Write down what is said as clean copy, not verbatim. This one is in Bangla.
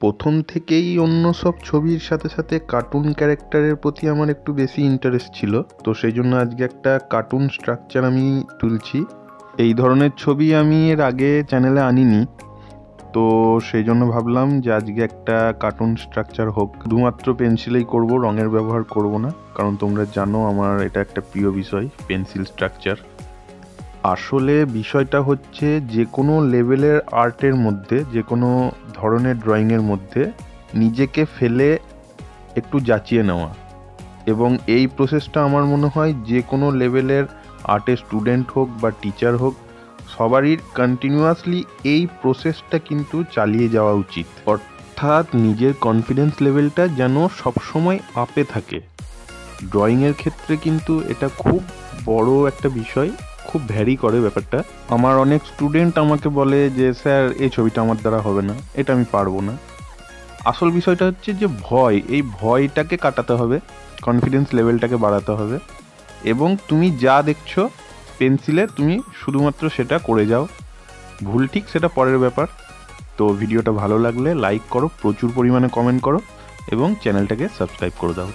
প্রথম থেকেই অন্য সব ছবির সাথে সাথে কার্টুন ক্যারেক্টারের প্রতি আমার একটু বেশি ইন্টারেস্ট ছিল, তো সেই জন্য আজকে একটা কার্টুন স্ট্রাকচার আমি তুলছি। এই ধরনের ছবি আমি এর আগে চ্যানেলে আনিনি, তো সেই জন্য ভাবলাম যে আজকে একটা কার্টুন স্ট্রাকচার হোক। শুধুমাত্র পেন্সিলেই করব, রঙের ব্যবহার করব না, কারণ তোমরা জানো আমার এটা একটা প্রিয় বিষয়, পেন্সিল স্ট্রাকচার। আসলে বিষয়টা হচ্ছে যে কোনো লেভেলের আর্টের মধ্যে, যে কোনো ধরনের ড্রয়িংয়ের মধ্যে নিজেকে ফেলে একটু যাচিয়ে নেওয়া, এবং এই প্রসেসটা আমার মনে হয় যে কোনো লেভেলের আর্টের স্টুডেন্ট হোক বা টিচার হোক, সবারই কন্টিনিউয়াসলি এই প্রসেসটা কিন্তু চালিয়ে যাওয়া উচিত। অর্থাৎ নিজের কনফিডেন্স লেভেলটা যেন সবসময় আপে থাকে। ড্রয়িংয়ের ক্ষেত্রে কিন্তু এটা খুব বড় একটা বিষয়, খুব ভ্যারি করে ব্যাপারটা। আমার অনেক স্টুডেন্ট আমাকে বলে যে স্যার এই ছবিটা আমার দ্বারা হবে না, এটা আমি পারবো না। আসল বিষয়টা হচ্ছে যে ভয়, এই ভয়টাকে কাটাতে হবে, কনফিডেন্স লেভেলটাকে বাড়াতে হবে, এবং তুমি যা দেখছো পেন্সিলে তুমি শুধুমাত্র সেটা করে যাও। ভুল ঠিক সেটা পরের ব্যাপার। তো ভিডিওটা ভালো লাগলে লাইক করো, প্রচুর পরিমাণে কমেন্ট করো এবং চ্যানেলটাকে সাবস্ক্রাইব করে দাও।